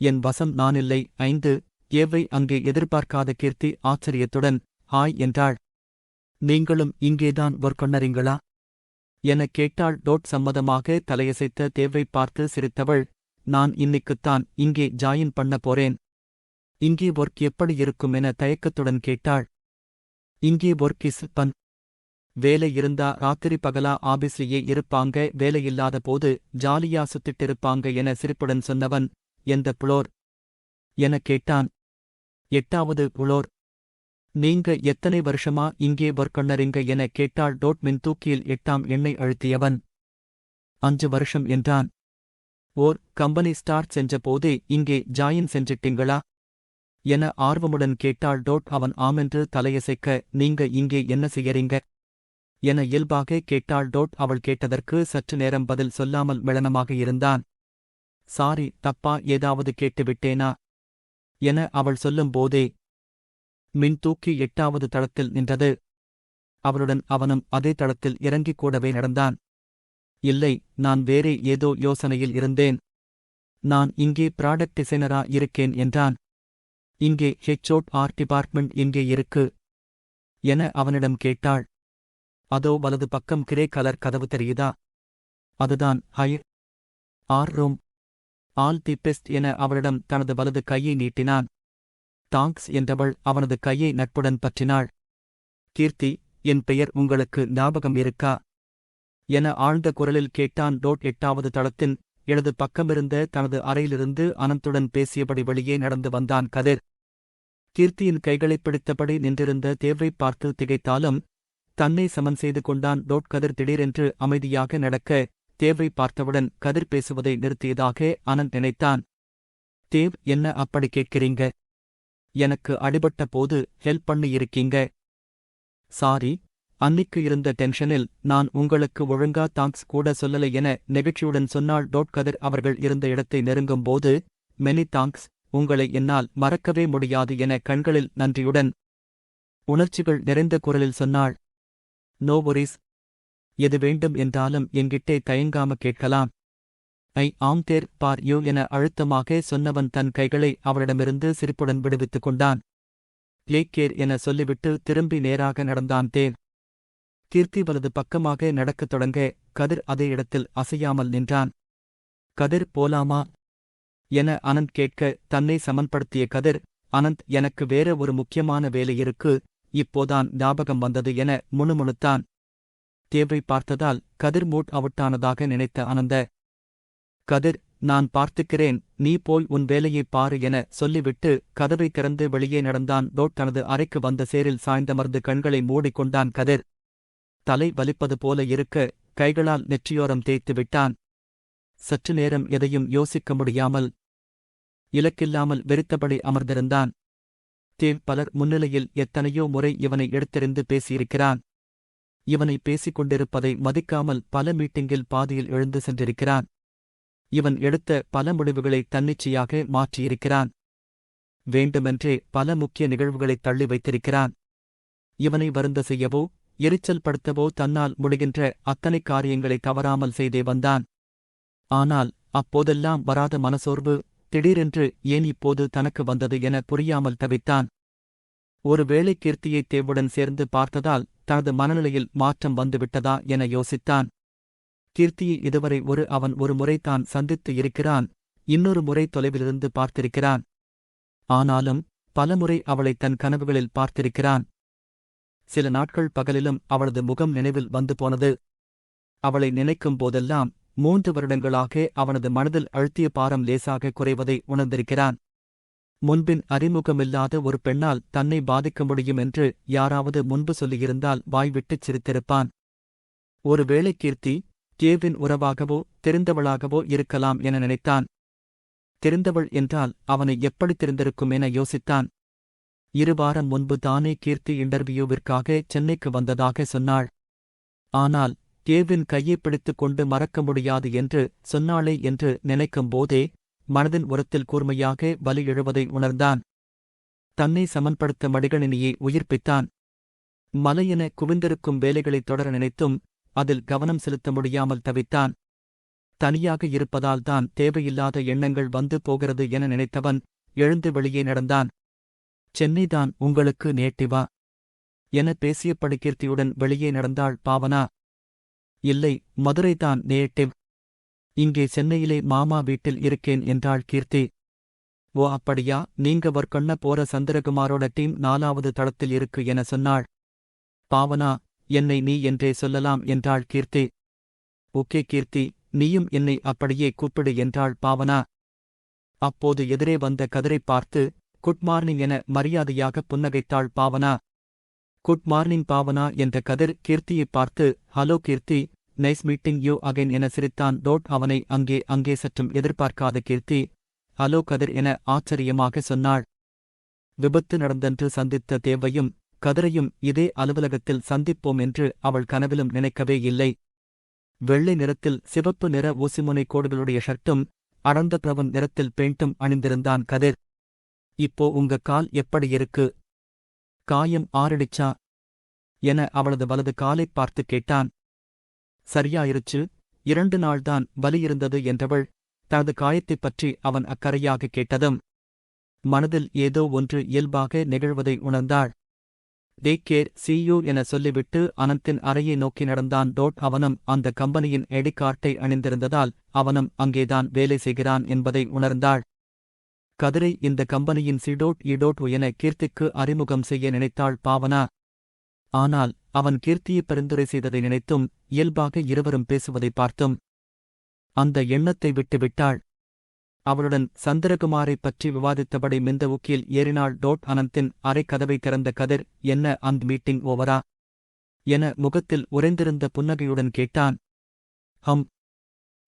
என் வசம் நானில்லை. 5 ஏவை அங்கே எதிர்பார்க்காத கீர்த்தி ஆச்சரியத்துடன் ஹாய் என்றாள். நீங்களும் இங்கேதான் ஒர்க் பண்ணறீங்களா எனக் கேட்டாள். சம்மதமாக தலையசைத்த தேவை பார்த்து சிரித்தவள், நான் இன்னிக்குத்தான் இங்கே ஜாயின் பண்ண போறேன். இங்கே ஒர்க் எப்படி இருக்கும் என தயக்கத்துடன் கேட்டாள். இங்கே ஒர்க் இஸ் பன். வேலை இருந்தா ராத்திரி பகலா ஆபீஸ்லயே இருப்பாங்க, வேலையில்லாத போது ஜாலியா சுத்திட்டிருப்பாங்க என சிரிப்புடன் சொன்னவன், எந்த புளோர் எனக் கேட்டான். 8வது புளோர். நீங்க எத்தனை வருஷமா இங்கே ஒர்க் பண்ணறீங்க என கேட்டாள். மின் தூக்கியில் 8ஆம் எண்ணை அழுத்தியவன், 5 வருஷம் என்றான். ஓர் கம்பெனி ஸ்டார்ட் செஞ்ச போதே இங்கே ஜாயின் செஞ்சிட்டீங்களா என ஆர்வமுடன் கேட்டாள். அவன் ஆமென்று தலையசைக்க, நீங்க இங்கே என்ன செய்யறீங்க என இயல்பாக கேட்டாள். அவள் கேட்டதற்கு சற்று நேரம் பதில் சொல்லாமல் மெளனமாக இருந்தான். சாரி, தப்பா ஏதாவது கேட்டுவிட்டேனா என அவள் சொல்லும் போதே மின் தூக்கி 8வது தளத்தில் நின்றது. அவளுடன் அவனும் அதே தளத்தில் இறங்கிக் கூடவே நடந்தான். இல்லை, நான் வேறே ஏதோ யோசனையில் இருந்தேன். நான் இங்கே ப்ராடக்ட் டிசைனரா இருக்கேன் என்றான். இங்கே HR டிபார்ட்மெண்ட் எங்கே இருக்கு என அவனிடம் கேட்டாள். அதோ வலது பக்கம் கிரே கலர் கதவு தெரியுதா, அதுதான் HR room. All the best என அவளிடம் தனது வலது கையை நீட்டினான். தாங்க்ஸ் என்றவள் அவனது கையை நட்புடன் பற்றினாள். கீர்த்தி, என் பெயர் உங்களுக்கு ஞாபகம் இருக்கா என ஆழ்ந்த குரலில் கேட்டான். 8வது தளத்தின் இடது பக்கமிருந்த தனது அறையிலிருந்து அனந்துடன் பேசியபடி வெளியே நடந்து வந்தான் கதிர். கீர்த்தியின் கைகளைப் பிடித்தபடி நின்றிருந்த தேவை பார்த்து திகைத்தாலும் தன்னை சமன் செய்து கொண்டான். கதிர் திடீரென்று அமைதியாக நடக்க தேவை பார்த்தவுடன் கதிர் பேசுவதை நிறுத்தியதாக அனந்த் நினைத்தான். தேவ், என்ன அப்படி கேட்கிறீங்க? எனக்கு அடிபட்ட போது ஹெல்ப் பண்ணியிருக்கீங்க. சாரி, அன்னிக்கு இருந்த டென்ஷனில் நான் உங்களுக்கு ஒழுங்கா தாங்க்ஸ் கூட சொல்லலை என நெகிழ்ச்சியுடன் சொன்னாள். கதிர் அவர்கள் இருந்த இடத்தை நெருங்கும் போது, மெனி தாங்க்ஸ், உங்களை என்னால் மறக்கவே முடியாது என கண்களில் நன்றியுடன் உணர்ச்சிகள் நிறைந்த குரலில் சொன்னாள். நோ வொரீஸ், எது வேண்டும் என்றாலும் என்கிட்டே தயங்காம கேட்கலாம். ஐ ஆம் தேர் பார் யூ என அழுத்தமாக சொன்னவன் தன் கைகளை அவளிடமிருந்து சிரிப்புடன் விடுவித்துக் கொண்டான். டேக் கேர் என சொல்லிவிட்டு திரும்பி நேராக நடந்தான் தேவ். கீர்த்தி வலது பக்கமாக நடக்கத் தொடங்க கதிர் அதே இடத்தில் அசையாமல் நின்றான். கதிர், போலாமா என அனந்த் கேட்க தன்னை சமன்படுத்திய கதிர், அனந்த், எனக்கு வேற ஒரு முக்கியமான வேலை இருக்கு, இப்போதான் ஞாபகம் வந்தது என முணுமுணுத்தான். தேவை பார்த்ததால் கதிர் மூட் அவுட்டானதாக நினைத்த அனந்த, கதிர், நான் பார்த்துக்கிறேன், நீ போய் உன் வேலையைப் பாரு என சொல்லிவிட்டு கதவை திறந்து வெளியே நடந்தான். தனது அறைக்கு வந்த சேரில் சாய்ந்தமர்ந்து கண்களை மூடிக்கொண்டான் கதிர். தலை வலிப்பது போல இருக்க கைகளால் நெற்றியோரம் தேய்த்து விட்டான். சற்று நேரம் எதையும் யோசிக்க முடியாமல் இலக்கில்லாமல் வெறித்தபடி அமர்ந்திருந்தான். தேவ் பலர் முன்னிலையில் எத்தனையோ முறை இவனை எடுத்தெறிந்து பேசியிருக்கிறான். இவனை பேசிக் கொண்டிருப்பதை மதிக்காமல் பல மீட்டிங்கில் பாதியில் எழுந்து சென்றிருக்கிறான். இவன் எடுத்த பல முடிவுகளை தன்னிச்சையாக மாற்றியிருக்கிறான். வேண்டுமென்றே பல முக்கிய நிகழ்வுகளைத் தள்ளி வைத்திருக்கிறான். இவனை வருந்த செய்யவோ எரிச்சல் படுத்தவோ தன்னால் முடிகின்ற அத்தனை காரியங்களை தவறாமல் செய்தே வந்தான். ஆனால் அப்போதெல்லாம் வராத மனசோர்வு திடீரென்று ஏன் இப்போது தனக்கு வந்தது என புரியாமல் தவித்தான். ஒருவேளை கீர்த்தியை தேவுடன் சேர்ந்து பார்த்ததால் தனது மனநிலையில் மாற்றம் வந்துவிட்டதா என யோசித்தான். கீர்த்தியை இதுவரை அவன் ஒரு முறை தான் சந்தித்து இருக்கிறான், இன்னொரு முறை தொலைவிலிருந்து பார்த்திருக்கிறான். ஆனாலும் பலமுறை அவளை தன் கனவுகளில் பார்த்திருக்கிறான். சில நாட்கள் பகலிலும் அவளது முகம் நினைவில் வந்து போனது. அவளை நினைக்கும் போதெல்லாம் 3 வருடங்களாக அவனது மனதில் அழுத்திய பாரம் லேசாக குறைவதை உணர்ந்திருக்கிறான். முன்பின் அறிமுகமில்லாத ஒரு பெண்ணால் தன்னை பாதிக்க முடியும் என்று யாராவது முன்பு சொல்லியிருந்தால் வாய்விட்டுச் சிரித்திருப்பான். ஒருவேளை கீர்த்தி தேவின் உறவாகவோ தெரிந்தவளாகவோ இருக்கலாம் என நினைத்தான். தெரிந்தவள் என்றால் அவனை எப்படி தெரிந்திருக்கும் என யோசித்தான். 2 வாரம் முன்பு தானே கீர்த்தி இன்டர்வியூவிற்காக சென்னைக்கு வந்ததாக சொன்னாள். ஆனால் தேவின் கையை பிடித்துக் கொண்டு மறக்க முடியாது என்று சொன்னாளே என்று நினைக்கும் போதே மனதின் உரத்தில் கூர்மையாக வலி எழுவதை உணர்ந்தான். தன்னை சமன்படுத்த மடிகணினியை உயிர்ப்பித்தான். மலையென குவிந்திருக்கும் வேலைகளைத் தொடர நினைத்தும் அதில் கவனம் செலுத்த முடியாமல் தவித்தான். தனியாக இருப்பதால் தான் தேவையில்லாத எண்ணங்கள் வந்து போகிறது என நினைத்தவன் எழுந்து வெளியே நடந்தான். சென்னைதான் உங்களுக்கு நேட்டிவா என பேசியபடி கீர்த்தியுடன் வெளியே நடந்தாள் பாவனா. இல்லை, மதுரைதான் நேட்டிவ். இங்கே சென்னையிலே மாமா வீட்டில் இருக்கேன் என்றாள் கீர்த்தி. ஓ அப்படியா, நீங்க ஒர்க் பண்ண போற சந்திரகுமாரோட டீம் 4வது தளத்தில் இருக்கு என சொன்னாள் பாவனா. என்னை நீ என்றே சொல்லலாம் என்றாள் கீர்த்தி. ஓகே கீர்த்தி, நீயும் என்னை அப்படியே கூப்பிடு என்றாள் பாவனா. அப்போது எதிரே வந்த கதிரை பார்த்து குட் மார்னிங் என மரியாதையாக புன்னகைத்தாள் பாவனா. குட் மார்னிங் பாவனா என்ற கதிர் கீர்த்தியைப் பார்த்து hello Keerthi, nice meeting you again என சிரித்தான். அவனை அங்கே சற்றும் எதிர்பார்க்காத கீர்த்தி ஹலோ கதிர் என ஆச்சரியமாக சொன்னாள். விபத்து நடந்தன்று சந்தித்த தேவையும் கதிரையும் இதே அலுவலகத்தில் சந்திப்போம் என்று அவள் கனவிலும் நினைக்கவே இல்லை. வெள்ளை நிறத்தில் சிவப்பு நிற ஊசிமுனை கோடுகளுடைய ஷர்ட்டும் அடர்ந்த பிரவன் நிறத்தில் பெயிண்ட்டும் அணிந்திருந்தான் கதிர். இப்போ உங்க கால் எப்படி இருக்கு? காயம் ஆறிடுச்சா என அவளது வலது காலைப் பார்த்து கேட்டான். சரியாயிருச்சு, 2 நாள்தான் வலி இருந்தது என்றவள் தனது காயத்தைப் பற்றி அவன் அக்கறையாக கேட்டதும் மனதில் ஏதோ ஒன்று இயல்பாக நிகழ்வதை உணர்ந்தாள். டேக் கேர், see you என சொல்லிவிட்டு அனந்தின் அறையை நோக்கி நடந்தான். அவனும் அந்த கம்பெனியின் ஐடி கார்டை அணிந்திருந்ததால் அவனும் அங்கேதான் வேலை செய்கிறான் என்பதை உணர்ந்தாள். கதிரை இந்த கம்பெனியின் சி.இ. என கீர்த்திக்கு அறிமுகம் செய்ய நினைத்தாள் பாவனா. ஆனால் அவன் கீர்த்தியை பரிந்துரை செய்ததை நினைத்தும் இயல்பாக இருவரும் பேசுவதை பார்த்தும் அந்த எண்ணத்தை விட்டுவிட்டாள். அவளுடன் சந்திரகுமாரைப் பற்றி விவாதித்தபடி மிந்த உக்கியில் ஏறினாள். அனந்தின் அறை கதவை திறந்த கதிர் என்ன அந்த மீட்டிங் ஓவரா என முகத்தில் உறைந்திருந்த புன்னகையுடன் கேட்டான்.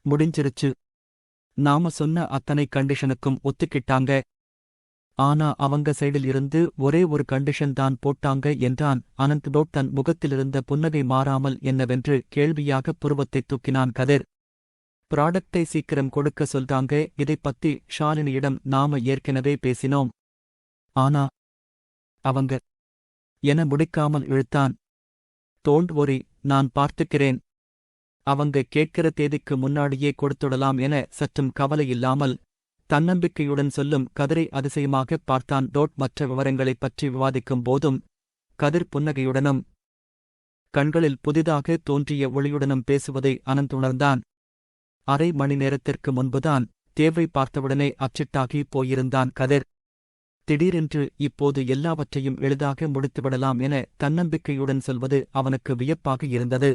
முடிஞ்சிருச்சு. நாம சொன்ன அத்தனை கண்டிஷனுக்கும் ஒத்துக்கிட்டாங்க. ஆனா அவங்க சைடில் இருந்து ஒரே ஒரு கண்டிஷன் தான் போட்டாங்க என்றான் அனந்த். தன் முகத்திலிருந்த புன்னகை மாறாமல் என்னவென்று கேள்வியாக புருவத்தைத் தூக்கினான் கதிர். ப்ராடக்டை சீக்கிரம் கொடுக்க சொல்றாங்க, இதைப் பத்தி ஷாலினியிடம் நாம ஏற்கனவே பேசினோம். ஆனா அவங்க என முடிக்காமல் இழுத்தான். டோன்ட் வொரி, நான் பார்த்துக்கிறேன். அவங்க கேட்கிற தேதிக்கு முன்னாடியே கொடுத்துடலாம் என சற்றும் கவலையில்லாமல் தன்னம்பிக்கையுடன் சொல்லும் கதிரை அதிசயமாகப் பார்த்தான். மற்ற விவரங்களைப் பற்றி விவாதிக்கும் போதும் கதிர் புன்னகையுடனும் கண்களில் புதிதாக தோன்றிய ஒளியுடனும் பேசுவதை அனந்த் உணர்ந்தான். அரை மணி நேரத்திற்கு முன்புதான் தேவை பார்த்தவுடனே அப்செட்டாகி போயிருந்தான் கதிர். திடீரென்று இப்போது எல்லாவற்றையும் எளிதாக முடித்துவிடலாம் என தன்னம்பிக்கையுடன் சொல்வது அவனுக்கு வியப்பாக இருந்தது.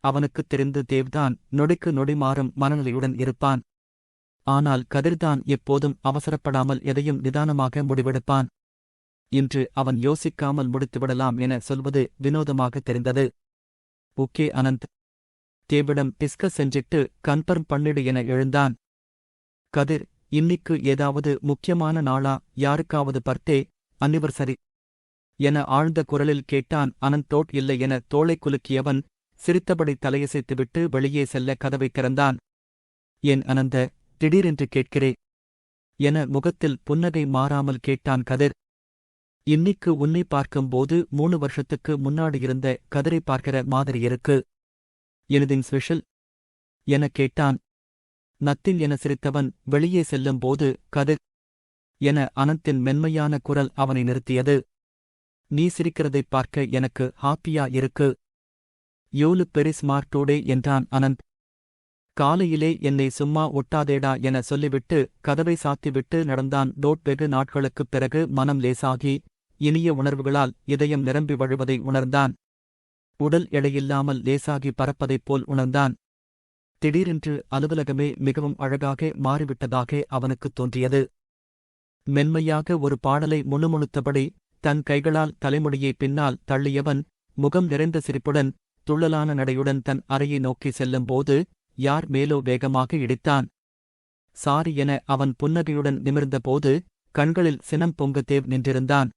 அவனுக்குத் தெரிந்து தேவ்தான் நொடிக்கு நொடி மாறும் மனநிலையுடன் இருப்பான். ஆனால் கதிர்தான் எப்போதும் அவசரப்படாமல் எதையும் நிதானமாக முடிவெடுப்பான். இன்று அவன் யோசிக்காமல் முடித்துவிடலாம் என சொல்வது வினோதமாக தெரிந்தது. ஓகே அனந்த், தேவிடம் டிஸ்கஸ் செஞ்சிட்டு கன்ஃபர்ம் பண்ணிடு என எழுந்தான் கதிர். இன்னிக்கு ஏதாவது முக்கியமான நாளா? யாருக்காவது பர்த்டே, அனிவர்சரி என ஆழ்ந்த குரலில் கேட்டான் அனந்த். இல்லை என தோளை குலுக்கியவன் சிரித்தபடி தலையசைத்துவிட்டு வெளியே செல்ல கதவை திறந்தான். ஏன் அனந்த, திடீரென்று கேட்கிறே என முகத்தில் புன்னகை மாறாமல் கேட்டான் கதிர். இன்னிக்கு உன்னை பார்க்கும்போது 3 வருஷத்துக்கு முன்னாடி இருந்த கதிரை பார்க்கிற மாதிரி இருக்கு. எனிதிங் ஸ்பெஷல் எனக் கேட்டான். நத்திங் என சிரித்தவன் வெளியே செல்லும்போது கதிர் என அனந்தின் மென்மையான குரல் அவனை நிறுத்தியது. நீ சிரிக்கிறதைப் பார்க்க எனக்கு ஹாப்பியா இருக்கு. You look very smart today என்றான் அனந்த். காலையிலே என்னை சும்மா ஒட்டாதேடா என சொல்லிவிட்டு கதவை சாத்திவிட்டு நடந்தான். வெகு நாட்களுக்குப் பிறகு மனம் லேசாகி இனிய உணர்வுகளால் இதயம் நிரம்பி வழுவதை உணர்ந்தான். உடல் எடையில்லாமல் லேசாகி பறப்பதைப் போல் உணர்ந்தான். திடீரென்று அலுவலகமே மிகவும் அழகாக மாறிவிட்டதாக அவனுக்குத் தோன்றியது. மென்மையாக ஒரு பாடலை முணுமுணுத்தபடி தன் கைகளால் தலைமுடியை பின்னால் தள்ளியவன் முகம் நிறைந்த சிரிப்புடன் துள்ளலான நடையுடன் தன் அறையை நோக்கி செல்லும்போது யார் மேலோ வேகமாக இடித்தான். சாரி என அவன் புன்னகையுடன் நிமிர்ந்தபோது கண்களில் சினம் பொங்க தேவ் நின்றிருந்தான்.